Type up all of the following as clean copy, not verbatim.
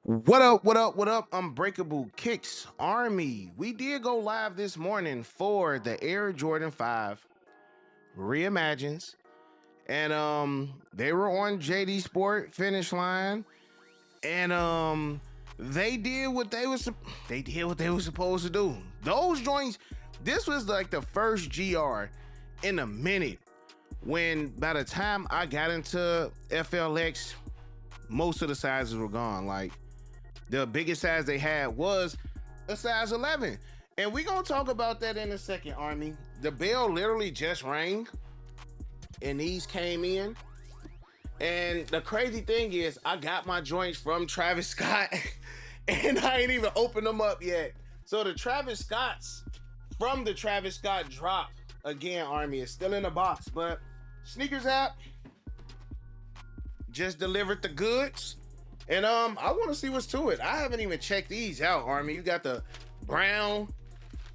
What up, what up, what up? Unbreakable Kicks Army. We did go live this morning for the Air Jordan 5 Reimagines. And they were on JD Sport finish line. And they did what they were supposed to do. Those joints, this was like the first GR in a minute when by the time I got into FLX, most of the sizes were gone. Like the biggest size they had was a size 11. And we gonna talk about that in a second, Army. The bell literally just rang and these came in. And the crazy thing is, I got my joints from Travis Scott and I ain't even opened them up yet. So the Travis Scotts from the Travis Scott drop, again, Army, is still in the box. But Sneakers app just delivered the goods. And I want to see what's to it. I haven't even checked these out, Army. You got the brown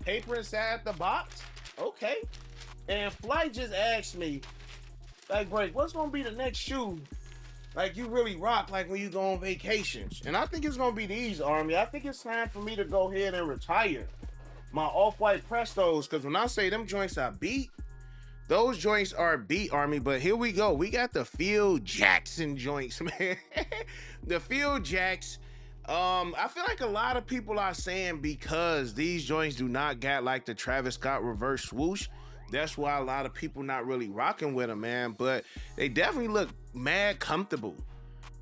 paper inside the box. Okay. And Flight just asked me, like, Break, what's gonna be the next shoe like you really rock like when you go on vacations? And I think it's gonna be these, Army. I think it's time for me to go ahead and retire my off-white Prestos, because when I say them joints are beat, those joints are beat, Army. But here we go. We got the Phil Jackson joints, man. The Phil Jacks. I feel like a lot of people are saying because these joints do not got like the Travis Scott reverse swoosh, that's why a lot of people not really rocking with them, man. But they definitely look mad comfortable.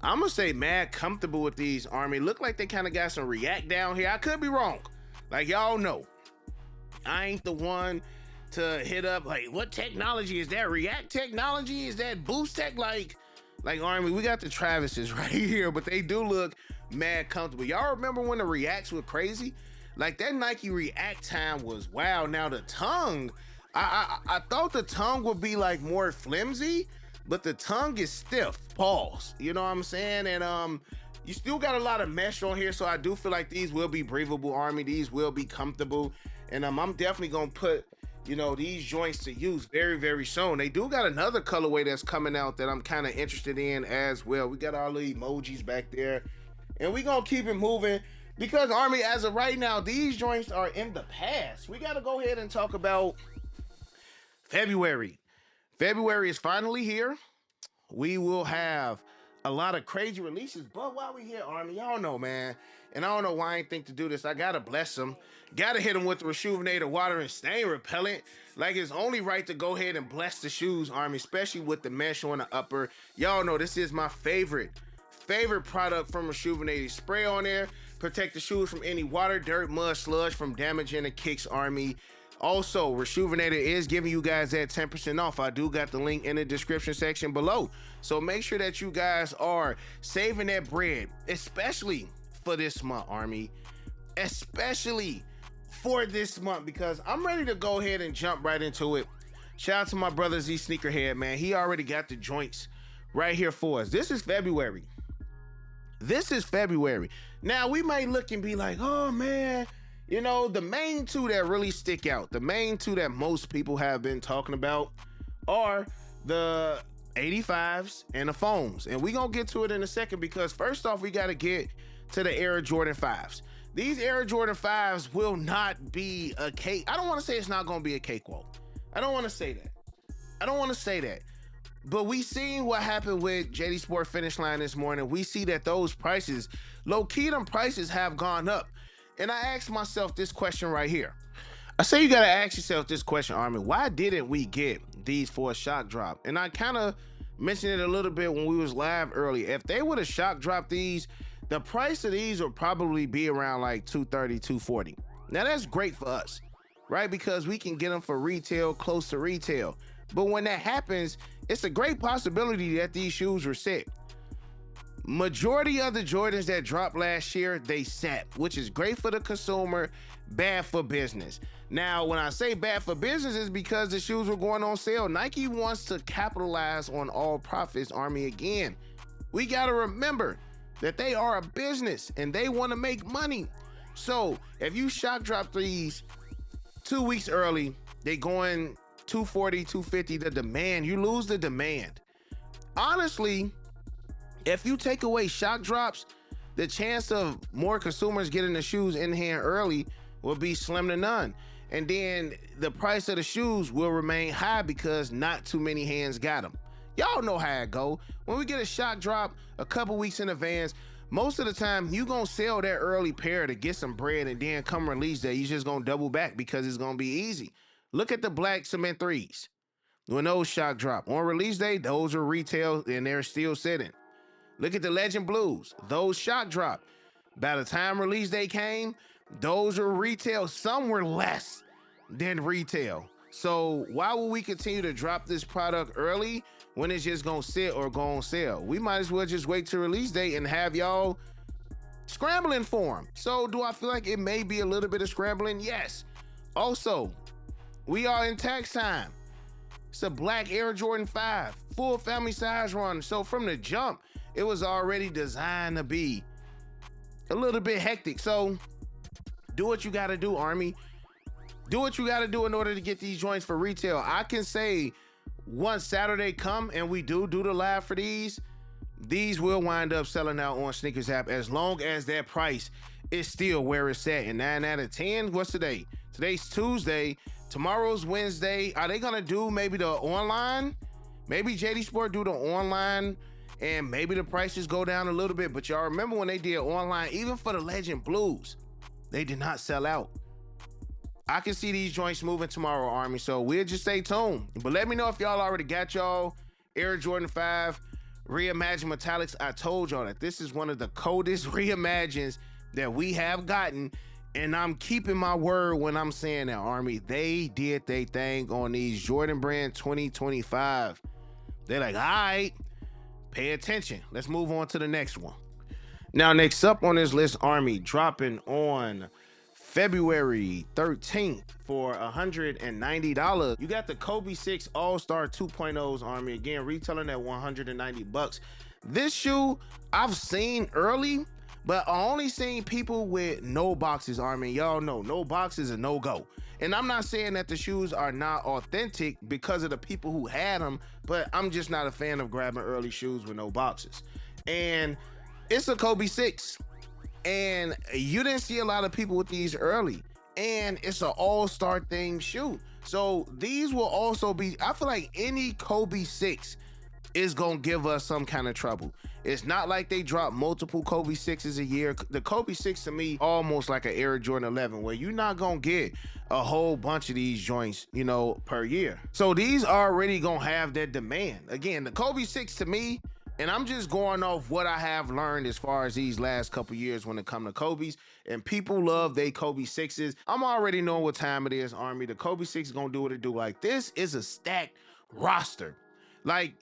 I'm gonna say mad comfortable with these, Army. Look like they kind of got some react down here. I could be wrong. Like y'all know, I ain't the one to hit up like what technology is that? React technology? Is that boost tech? Like Army, we got the Travises right here, but they do look mad comfortable. Y'all remember when the reacts were crazy? Like that Nike React time was wow. Now the tongue, I thought the tongue would be like more flimsy, but the tongue is stiff. Pause. You know what I'm saying? And you still got a lot of mesh on here, so I do feel like these will be breathable, Army. These will be comfortable, and I'm definitely gonna put these joints to use very, very soon. They do got another colorway that's coming out that I'm kind of interested in as well. We got all the emojis back there, and we gonna keep it moving because, Army, as of right now, these joints are in the past. We gotta go ahead and talk about February. February is finally here. We will have a lot of crazy releases, but while we here, Army, y'all know, man, and I don't know why I ain't think to do this. I gotta bless them. Gotta hit them with the Rejuvenator water and stain repellent. Like it's only right to go ahead and bless the shoes, Army, especially with the mesh on the upper. Y'all know this is my favorite product from Rejuvenator. Spray on there, protect the shoes from any water, dirt, mud, sludge from damaging the kicks, Army. Also, Rejuvenator is giving you guys that 10% off. I do got the link in the description section below. So make sure that you guys are saving that bread, especially for this month, Army. Especially for this month, because I'm ready to go ahead and jump right into it. Shout out to my brother Z Sneakerhead, man. He already got the joints right here for us. This is February. Now, we may look and be like, oh, man, the main two that really stick out, the main two that most people have been talking about are the 85s and the foams. And we're going to get to it in a second because first off, we got to get to the Air Jordan 5s. These Air Jordan 5s will not be a cake. I don't want to say it's not going to be a cakewalk. I don't want to say that. But we seen what happened with JD Sport finish line this morning. We see that those prices, low-key, them prices have gone up. And I asked myself this question right here. I say you got to ask yourself this question, Armin. Why didn't we get these for a shock drop? And I kind of mentioned it a little bit when we was live earlier. If they would have shock dropped these, the price of these would probably be around like $230, $240. Now that's great for us, right? Because we can get them for retail, close to retail. But when that happens, it's a great possibility that these shoes were set. Majority of the Jordans that dropped last year, they sat, which is great for the consumer, bad for business. Now, when I say bad for business, it's because the shoes were going on sale. Nike wants to capitalize on all profits, Army. Again, we got to remember that they are a business and they want to make money. So if you shock drop these 2 weeks early, they going 240, 250, the demand, you lose the demand. Honestly, if you take away shock drops, the chance of more consumers getting the shoes in hand early will be slim to none. And then the price of the shoes will remain high because not too many hands got them. Y'all know how it go. When we get a shock drop a couple weeks in advance, most of the time you gonna sell that early pair to get some bread, and then come release day, you just gonna double back because it's gonna be easy. Look at the black cement 3s. When those shock drop on release day, those are retail and they're still sitting. Look at the Legend Blues. Those shock drop. By the time release day came, those are retail. Some were less than retail. So why would we continue to drop this product early when it's just gonna sit or go on sale? We might as well just wait to release day and have y'all scrambling for them. So do I feel like it may be a little bit of scrambling? Yes. Also, we are in tax time. It's a black Air Jordan 5, full family size run. So from the jump, it was already designed to be a little bit hectic. So do what you gotta do, Army. Do what you gotta do in order to get these joints for retail. I can say once Saturday come and we do the live for these will wind up selling out on Sneakers app as long as that price is still where it's at. And 9 out of 10, what's today? Today's Tuesday. Tomorrow's Wednesday. Are they gonna do maybe the online? Maybe JD Sport do the online and maybe the prices go down a little bit. But y'all remember when they did online, even for the Legend Blues, they did not sell out. I can see these joints moving tomorrow, Army. So we'll just stay tuned. But let me know if y'all already got y'all Air Jordan 5 Reimagined Metallics. I told y'all that this is one of the coldest reimagines that we have gotten. And I'm keeping my word when I'm saying that, Army. They did their thing on these Jordan Brand 2025. They're like, all right, pay attention. Let's move on to the next one. Now, next up on this list, Army, dropping on February 13th for $190. You got the Kobe 6 All-Star 2.0s, Army. Again, retailing at $190. This shoe I've seen early, but I only seen people with no boxes, Army. Y'all know no boxes and no go. And I'm not saying that the shoes are not authentic because of the people who had them, but I'm just not a fan of grabbing early shoes with no boxes. And it's a Kobe 6. And you didn't see a lot of people with these early. And it's an all-star themed shoe. So these will also be, I feel like any Kobe 6 is gonna give us some kind of trouble. It's not like they drop multiple Kobe 6s a year. The Kobe 6 to me, almost like an Air Jordan 11, where you're not gonna get a whole bunch of these joints, you know, per year. So these are already gonna have that demand. Again, the Kobe 6 to me, and I'm just going off what I have learned as far as these last couple years when it comes to Kobe's, and people love they Kobe 6s. I'm already knowing what time it is, Army. The Kobe 6 is gonna do what it do. Like, this is a stacked roster. Like,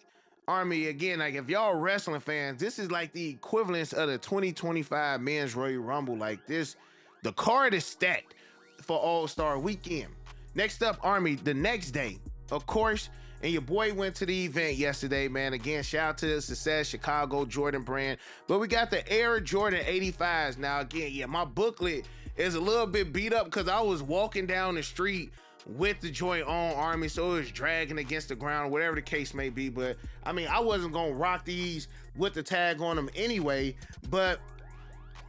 Army, again, like if y'all wrestling fans, this is like the equivalence of the 2025 Men's Royal Rumble. Like this, the card is stacked for All-Star Weekend. Next up, Army, the next day, of course, and your boy went to the event yesterday, man. Again, shout out to the Success Chicago Jordan brand. But we got the Air Jordan 85s. Now, again, yeah, my booklet is a little bit beat up because I was walking down the street with the joint on, Army, so it was dragging against the ground, whatever the case may be. But I mean, I wasn't gonna rock these with the tag on them anyway. But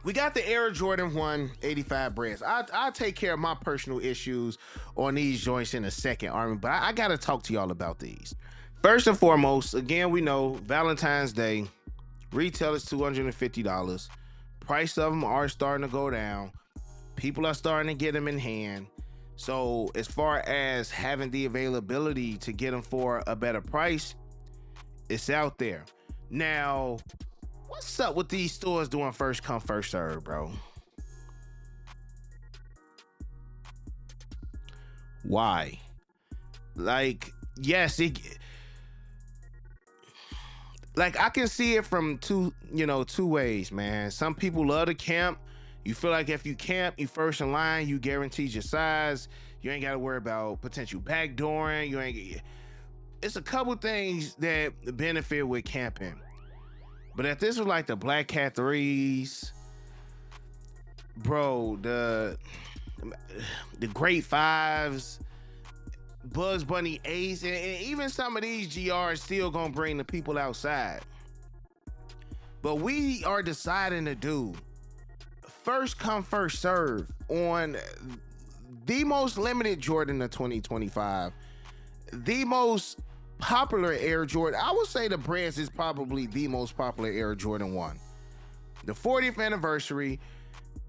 we got the Air Jordan 1 85 Breds. I'll take care of my personal issues on these joints in a second, Army, but I gotta talk to y'all about these. First and foremost, again, we know Valentine's Day retail is $250. Price of them are starting to go down. People are starting to get them in hand. So as far as having the availability to get them for a better price, it's out there. Now, what's up with these stores doing first come, first serve, bro? Why? Like, yes, like I can see it from two ways, man. Some people love to camp. You feel like if you camp, you first in line, you guaranteed your size. You ain't got to worry about potential backdooring. It's a couple things that benefit with camping. But if this was like the Black Cat 3s, bro, the Great 5s, Bugs Bunny 8s, and even some of these GRs still gonna bring the people outside. But we are deciding to do first come, first serve on the most limited Jordan of 2025, the most popular Air Jordan. I would say the Bred's is probably the most popular Air Jordan 1. The 40th anniversary,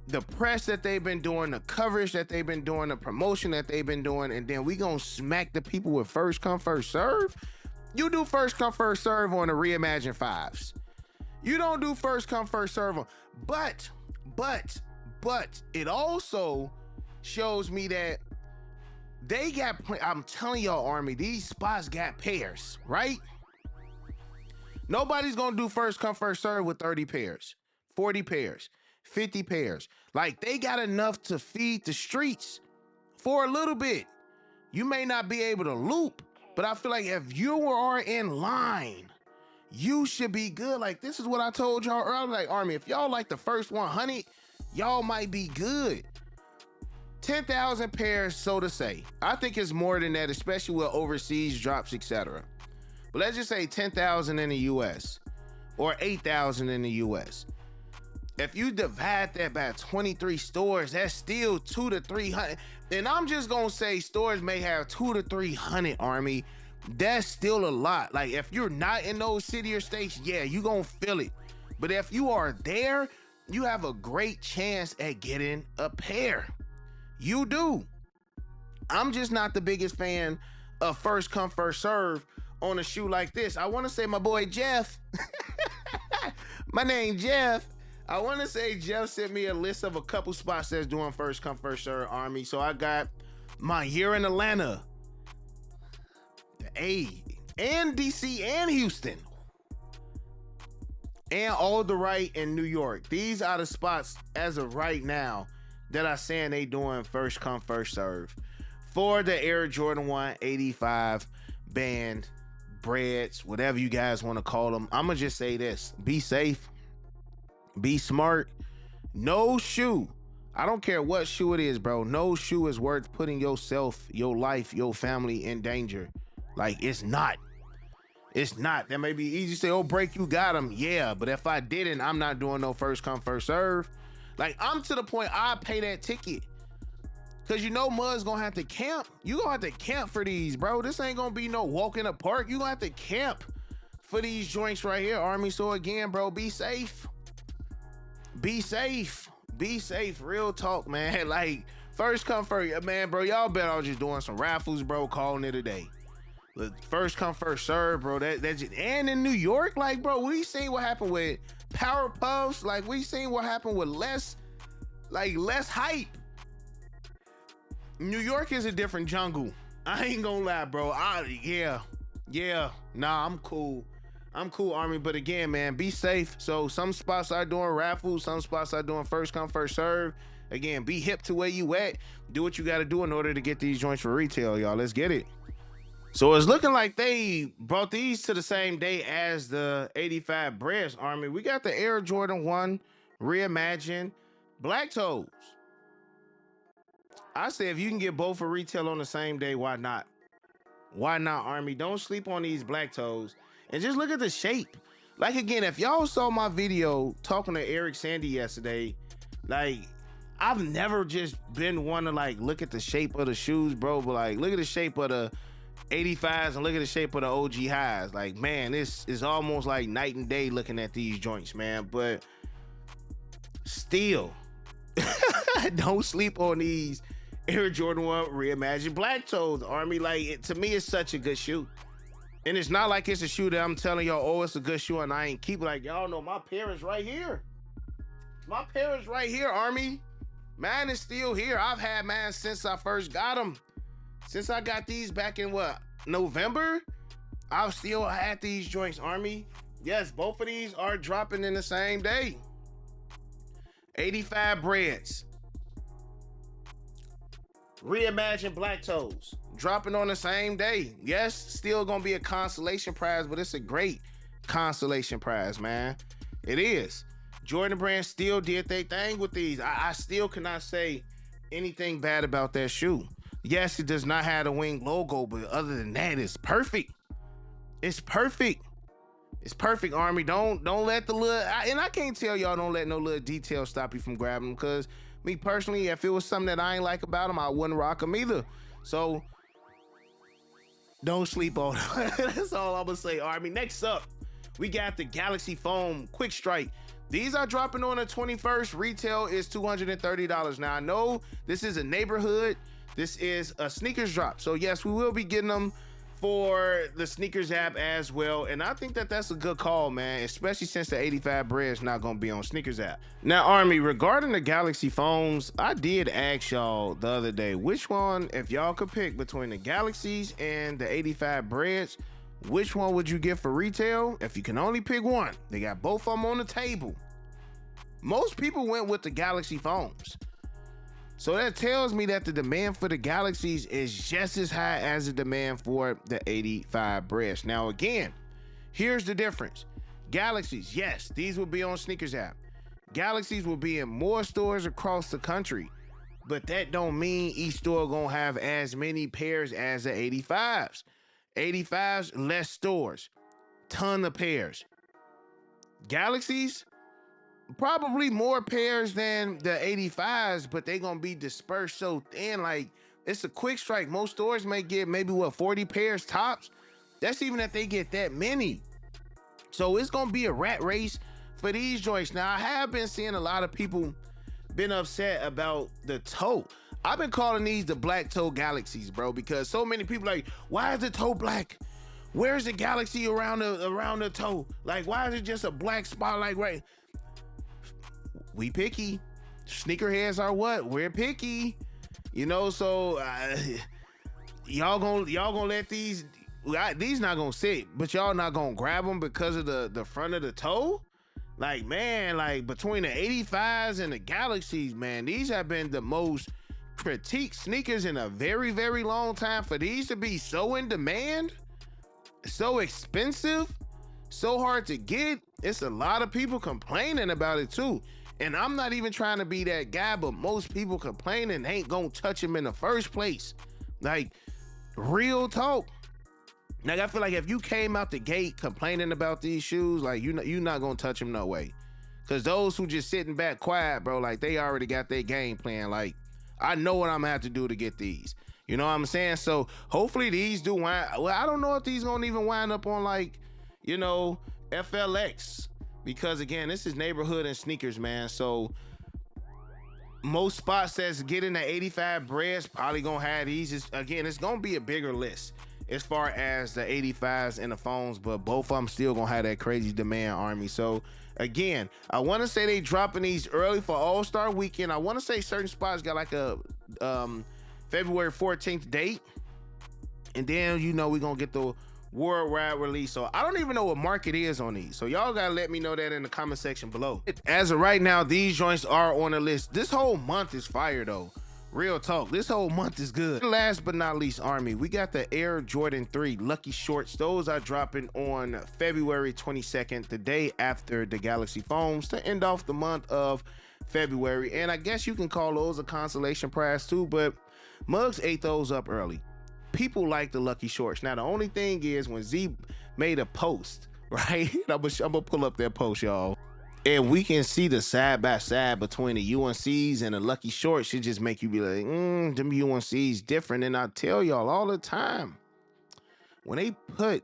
the press that they've been doing, the coverage that they've been doing, the promotion that they've been doing, and then we gonna smack the people with first come, first serve. You do first come, first serve on the Reimagined 5s. You don't do first come, first serve on, but it also shows me that they got, I'm telling y'all, Army, these spots got pairs, right? Nobody's gonna do first come, first serve with 30 pairs, 40 pairs, 50 pairs. Like, they got enough to feed the streets for a little bit. You may not be able to loop, but I feel like if you are in line, you should be good. Like, this is what I told y'all earlier. Like, Army, if y'all like the first 100, y'all might be good. 10,000 pairs, so to say. I think it's more than that, especially with overseas drops, etc. But let's just say 10,000 in the US or 8,000 in the US. If you divide that by 23 stores, that's still 200 to 300. And I'm just gonna say stores may have 200 to 300, Army. That's still a lot. Like, if you're not in those city or states, yeah, you gonna feel it. But if you are there, you have a great chance at getting a pair. You do. I'm just not the biggest fan of first come, first serve on a shoe like this. I want to say my boy Jeff. My name Jeff. I want to say Jeff sent me a list of a couple spots that's doing first come, first serve, Army. So I got my here in Atlanta, the A, and DC, and Houston, and all the right in New York. These are the spots as of right now that are saying they doing first come, first serve for the Air Jordan 1 85 band, Breds, whatever you guys want to call them. I'm gonna just say this: be safe, be smart. No shoe, I don't care what shoe it is, bro, no shoe is worth putting yourself, your life, your family in danger. Like, it's not. That may be easy to say, oh, break, you got them. Yeah, but if I didn't, I'm not doing no first come, first serve. Like, I'm to the point I pay that ticket. Cause you know Mud's gonna have to camp. You gonna have to camp for these, bro. This ain't gonna be no walk in the park. You gonna have to camp for these joints right here, Army. So again, bro, be safe. Be safe. Be safe. Real talk, man. Like, first come, first, man, bro. Y'all better off just doing some raffles, bro, calling it a day. First come, first serve, bro. That's just, and in New York, like, bro, we seen what happened with Power Puffs. Like, we seen what happened with less hype. New York is a different jungle. I ain't gonna lie, bro. Nah, I'm cool, Army. But again, man, be safe. So some spots are doing raffles, some spots are doing first come, first serve. Again, be hip to where you at. Do what you got to do in order to get these joints for retail, y'all. Let's get it. So it's looking like they brought these to the same day as the 85 Breds, Army. We got the Air Jordan 1 Reimagined Black Toes. I say if you can get both for retail on the same day, why not? Why not, Army? Don't sleep on these black toes. And just look at the shape. Like, again, if y'all saw my video talking to Eric Sandy yesterday, like, I've never just been one to, like, look at the shape of the shoes, bro. But, like, look at the shape of the 85s and look at the shape of the OG highs. Like, man, this is almost like night and day looking at these joints, man. But still, don't sleep on these Air Jordan 1 Reimagined Black Toes, Army. Like, to me, it's such a good shoe. And it's not like it's a shoe that I'm telling y'all, oh, it's a good shoe and I ain't keep it. Like, y'all know my pair is right here. My pair is right here, Army. Mine is still here. I've had mine since I first got them. Since I got these back in, what, November? I've still had these joints, Army. Yes, both of these are dropping in the same day. 85 Breds. Reimagined Black Toes. Dropping on the same day. Yes, still gonna be a consolation prize, but it's a great consolation prize, man. It is. Jordan Brand still did their thing with these. I still cannot say anything bad about that shoe. Yes, it does not have the wing logo, but other than that, it's perfect. It's perfect. It's perfect, Army. Don't let the little, and I can't tell y'all don't let no little detail stop you from grabbing them, because me personally, if it was something that I ain't like about them, I wouldn't rock them either. So don't sleep on them. That's all I'm gonna say, Army. Next up, we got the Galaxy Foam Quick Strike. These are dropping on the 21st. Retail is $230. Now, I know this is a neighborhood. This is a sneakers drop. So yes, we will be getting them for the sneakers app as well. And I think that that's a good call, man, especially since the 85 Bred is not going to be on sneakers app. Now, Army, regarding the Galaxy Foams, I did ask y'all the other day, which one, if y'all could pick between the Galaxies and the 85 Breds, which one would you get for retail? If you can only pick one, they got both of them on the table. Most people went with the Galaxy Foams. So that tells me that the demand for the Galaxies is just as high as the demand for the 85 Breds. Now, again, here's the difference. Galaxies, yes, these will be on sneakers app. Galaxies will be in more stores across the country, but that don't mean each store gonna have as many pairs as the 85s. 85s, less stores, ton of pairs. Galaxies, probably more pairs than the 85s, but they gonna be dispersed so thin. Like, it's a quick strike. Most stores may get maybe 40 pairs tops. That's even if they get that many. So it's gonna be a rat race for these joints. Now, I have been seeing a lot of people been upset about the toe. I've been calling these the black toe Galaxies, bro, because so many people like, why is the toe black? Where's the Galaxy around the toe? Like, why is it just a black spot? Like, right? We picky. Sneakerheads are what? We're picky. You know, so y'all gonna let these not gonna sit, but y'all not gonna grab them because of the front of the toe? Like, man, like between the 85s and the Galaxies, man, these have been the most critiqued sneakers in a very, very long time. For these to be so in demand, so expensive, so hard to get, it's a lot of people complaining about it too. And I'm not even trying to be that guy, but most people complaining ain't gonna touch him in the first place. Like, real talk. Like, I feel like if you came out the gate complaining about these shoes, like, you're not gonna touch them no way. Cause those who just sitting back quiet, bro, like, they already got their game plan. Like, I know what I'm gonna have to do to get these. You know what I'm saying? So hopefully these do wind. Well, I don't know if these gonna even wind up on, like, you know, FLX. Because again, this is neighborhood and sneakers, man. So most spots that's getting the 85 Breds probably gonna have these. Again, it's gonna be a bigger list as far as the 85s and the phones, but both of them still gonna have that crazy demand, Army. So again, I want to say they dropping these early for All-Star Weekend. I want to say certain spots got like a February 14th date, and then, you know, we're gonna get the worldwide release. So I don't even know what market is on these, so y'all gotta let me know that in the comment section below. As of right now, these joints are on the list. This whole month is fire though. Real talk, this whole month is good. Last but not least, Army, we got the Air Jordan 3 Lucky Shorts. Those are dropping on February 22nd, the day after the Galaxy Foams, to end off the month of February. And I guess you can call those a consolation prize too, but Muggs ate those up early. People like the Lucky Shorts. Now, the only thing is, when Z made a post, right? I'm gonna pull up that post, y'all, and we can see the side by side between the UNCs and the Lucky Shorts. Should just make you be like, them UNCs different. And I tell y'all all the time, when they put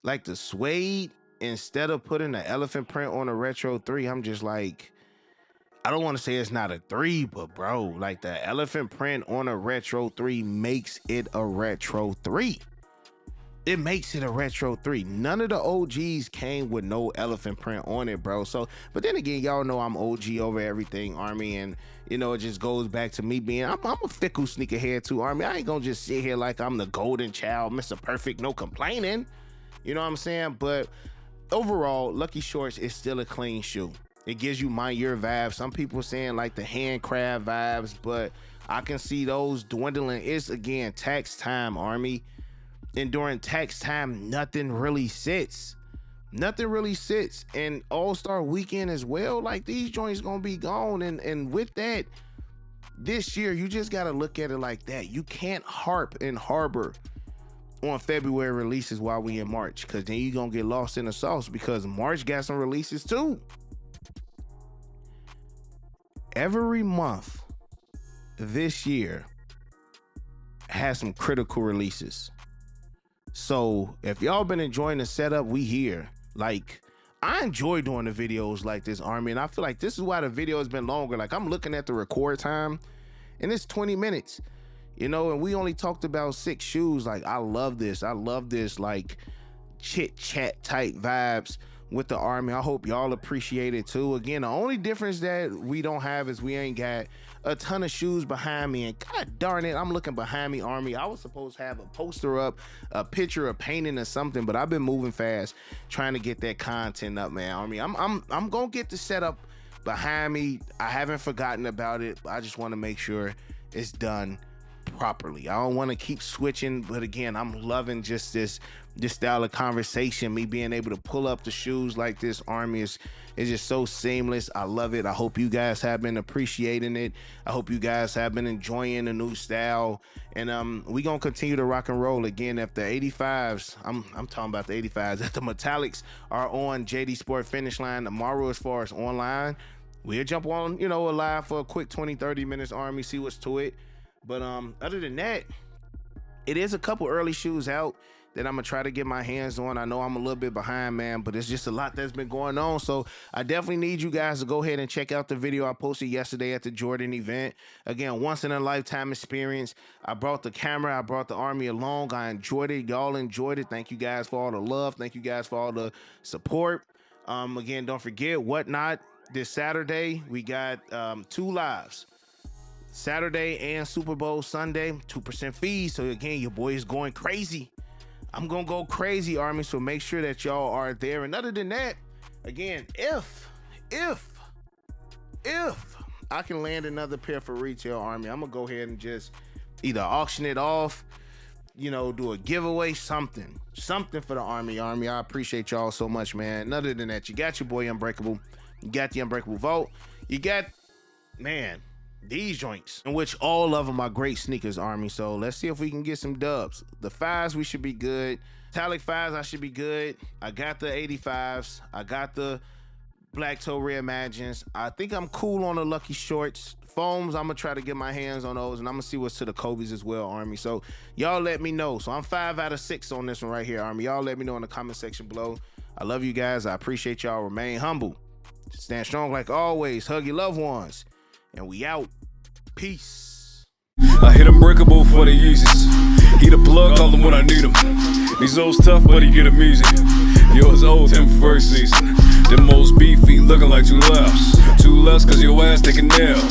like the suede instead of putting the elephant print on a Retro 3, I'm just like, I don't want to say it's not a 3, but bro, like, the elephant print on a Retro 3 makes it a Retro 3. It makes it a Retro 3. None of the OGs came with no elephant print on it, bro. So, but then again, y'all know I'm OG over everything, Army, and you know, it just goes back to me being, I'm a fickle sneakerhead too, Army. I ain't gonna just sit here like I'm the golden child, Mr. Perfect, no complaining. You know what I'm saying? But overall, Lucky Shorts is still a clean shoe. It gives you my year vibes. Some people saying like the handcraft vibes, but I can see those dwindling. It's, again, tax time, Army. And during tax time, nothing really sits. Nothing really sits. And All-Star Weekend as well, like, these joints gonna be gone. And with that, this year, you just gotta look at it like that. You can't harp and harbor on February releases while we in March, because then you're gonna get lost in the sauce, because March got some releases too. Every month this year has some critical releases. So if y'all been enjoying the setup, we here. Like, I enjoy doing the videos like this, Army, and I feel like this is why the video has been longer. Like, I'm looking at the record time and it's 20 minutes, you know, and we only talked about 6 shoes. Like, I love this. I love this, like, chit chat type vibes with the Army. I hope y'all appreciate it too. Again, the only difference that we don't have is we ain't got a ton of shoes behind me, and god darn it, I'm looking behind me, Army. I was supposed to have a poster up, a picture, a painting or something, but I've been moving fast trying to get that content up, man. Army, I'm gonna get the setup behind me. I haven't forgotten about it. I just want to make sure it's done properly. I don't want to keep switching, but again, I'm loving just this style of conversation. Me being able to pull up the shoes like this, Army, is just so seamless. I love it. I hope you guys have been appreciating it. I hope you guys have been enjoying the new style, and we gonna continue to rock and roll. Again, if the 85s, I'm talking about the 85s, if the metallics are on JD Sport Finish Line tomorrow, as far as online, we'll jump on, you know, live for a quick 20-30 minutes, Army, see what's to it. But other than that, it is a couple early shoes out that I'm gonna try to get my hands on. I know I'm a little bit behind, man, but it's just a lot that's been going on. So I definitely need you guys to go ahead and check out the video I posted yesterday at the Jordan event. Again, once in a lifetime experience. I brought the camera, I brought the Army along. I enjoyed it. Y'all enjoyed it. Thank you guys for all the love. Thank you guys for all the support. Again, don't forget, Whatnot this Saturday. We got 2 lives. Saturday and Super Bowl Sunday, 2% fees. So again, your boy is going crazy. I'm gonna go crazy, Army, so make sure that y'all are there. And other than that, again, if I can land another pair for retail, Army, I'm gonna go ahead and just either auction it off, you know, do a giveaway, something for the Army. I appreciate y'all so much, man. And other than that, you got your boy Unbreakable, you got the Unbreakable Vault, you got, man, these joints, in which all of them are great sneakers, Army. So let's see if we can get some dubs. The 5s, we should be good. Metallic 5s, I should be good. I got the 85s. I got the Black Toe Reimagined. I think I'm cool on the Lucky Shorts. Foams, I'm gonna try to get my hands on those, and I'm gonna see what's to the Kobe's as well, Army. So y'all let me know. So I'm 5 out of 6 on this one right here, Army. Y'all let me know in the comment section below. I love you guys. I appreciate y'all. Remain humble. Stand strong like always. Hug your loved ones. And we out. Peace. I hit Unbreakable for the Yeezys. He the plug, call him when I need him. These old's tough, but he get him easy. Yours old, him first season. Them most beefy, looking like 2 lefts. 2 lefts, cause your ass taking nail.